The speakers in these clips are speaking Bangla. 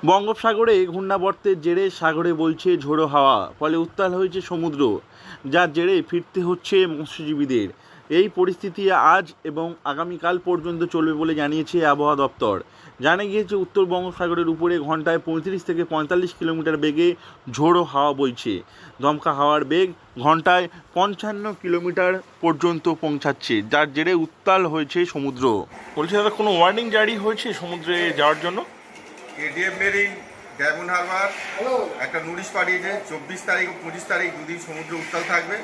বঙ্গোপসাগরে ঘূর্ণাবর্তের জেরে সাগরে বইছে ঝোড়ো হাওয়া, ফলে উত্তাল হয়েছে সমুদ্র, যার জেরে ফিরতে হচ্ছে মৎস্যজীবীদের। এই পরিস্থিতি আজ এবং আগামীকাল পর্যন্ত চলবে বলে জানিয়েছে আবহাওয়া দপ্তর। জানা গিয়েছে উত্তর বঙ্গোপসাগরের উপরে ঘন্টায় 35 থেকে 45 কিলোমিটার বেগে ঝোড়ো হাওয়া বইছে। দমকা হাওয়ার বেগ ঘন্টায় 55 কিলোমিটার পর্যন্ত পৌঁছাচ্ছে, যার জেরে উত্তাল হয়েছে সমুদ্র। বলছি দাদা, কোনো ওয়ার্নিং জারি হয়েছে সমুদ্রে যাওয়ার জন্য? এডিএম মেরিন ডায়মন্ড হারবার একটা নোটিশ পাঠিয়েছে 24 তারিখ ও 25 তারিখ দুদিন সমুদ্র উত্তাল থাকবে।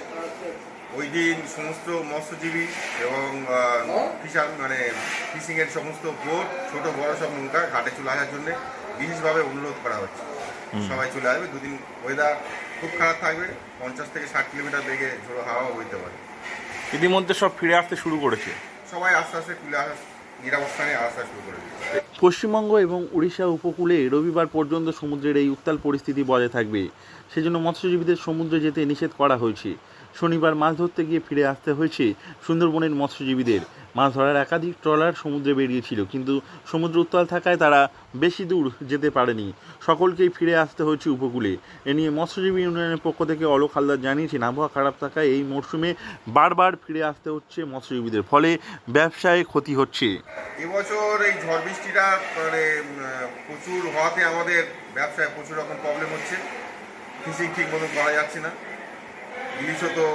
ওই দিন সমস্ত মৎস্যজীবী এবং ফিশিংয়ের সমস্ত বোট, ছোট বড় সব নৌকা ঘাটে চলে আসার জন্য বিশেষভাবে অনুরোধ করা হচ্ছে। সবাই চলে আসবে। দুদিন ওয়েদার খুব খারাপ থাকবে, 50 থেকে 60 কিলোমিটার বেগে ঝোড়ো হাওয়া বইতে পারে। ইতিমধ্যে সব ফিরে আসতে শুরু করেছে। সবাই আস্তে আস্তে তুলে আসা নিরাবস্থানে আসা শুরু করে দিচ্ছে। পশ্চিমবঙ্গ এবং উড়িষ্যা উপকূলে রবিবার পর্যন্ত সমুদ্রের এই উত্তাল পরিস্থিতি বজায় থাকবে। সেজন্য মৎস্যজীবীদের সমুদ্রে যেতে নিষেধ করা হয়েছে। শনিবার মাছ ধরতে গিয়ে ফিরে আসতে হয়েছে সুন্দরবনের মৎস্যজীবীদের। মাছ ধরার একাধিক ট্রলার সমুদ্রে বেরিয়েছিল, কিন্তু সমুদ্র উত্তাল থাকায় তারা বেশি দূর যেতে পারেনি। সকলকেই ফিরে আসতে হয়েছে উপকূলে। এ নিয়ে মৎস্যজীবী ইউনিয়নের পক্ষ থেকে অলোক হালদার জানিয়েছেন, আবহাওয়া খারাপ থাকায় এই মরশুমে বারবার ফিরে আসতে হচ্ছে মৎস্যজীবীদের, ফলে ব্যবসায় ক্ষতি হচ্ছে। এবছর এই ঝড় বৃষ্টিটা প্রচুর হওয়াতে আমাদের ব্যবসায় প্রচুর রকম প্রবলেম হচ্ছে। ফিশিং ঠিক মতো করা যাচ্ছে না, ইলিশও তো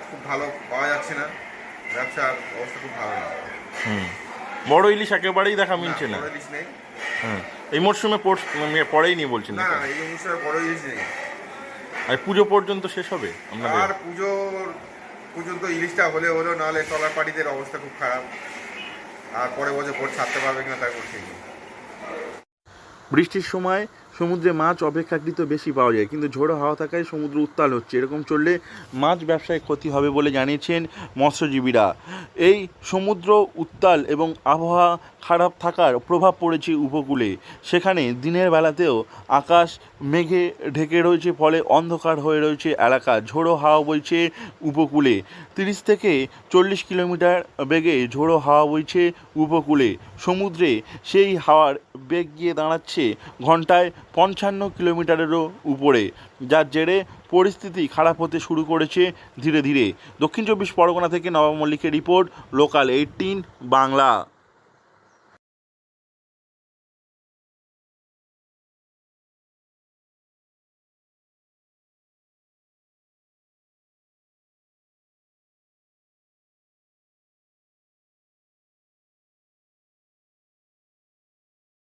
খুব ভালো পাওয়া যাচ্ছে না, ব্যবসার অবস্থা খুব ভালো না। বড় ইলিশ একেবারেই দেখা মিলছে না। বড় ইলিশ নেই। এই মরশুমে পড়েই নি বলছেন? না, এই অনুষ্ঠানে বড় ইলিশ নেই। আর পুজো পর্যন্ত শেষ হবে আর পুজোর পর্যন্ত ইলিশটা হলে হলো, নাহলে ট্রলার পার্টিদের অবস্থা খুব খারাপ। আর পরে বছর বোট ছাড়তে পারবে কিনা তার ঠিক নেই। বৃষ্টির সময় সমুদ্রে মাছ অপেক্ষাকৃত বেশি পাওয়া যায়, কিন্তু ঝোড়ো হাওয়া থাকায় সমুদ্র উত্তাল হচ্ছে। এরকম চললে মাছ ব্যবসায় ক্ষতি হবে বলে জানিয়েছেন মৎস্যজীবীরা। এই সমুদ্র উত্তাল এবং আবহাওয়া খারাপ থাকার প্রভাব পড়েছে উপকূলে। সেখানে দিনের বেলাতেও আকাশ মেঘে ঢেকে রয়েছে, ফলে অন্ধকার হয়ে রয়েছে এলাকা। ঝোড়ো হাওয়া বইছে উপকূলে। 30 থেকে 40 কিলোমিটার বেগে ঝোড়ো হাওয়া বইছে উপকূলে। সমুদ্রে সেই হাওয়ার বেগ গিয়ে দাঁড়াচ্ছে ঘন্টায় 55 কিলোমিটারেরও উপরে, যার জেরে পরিস্থিতি খারাপ হতে শুরু করেছে ধীরে ধীরে। দক্ষিণ 24 পরগনা থেকে নবাব মল্লিকের রিপোর্ট, লোকাল 18 বাংলা।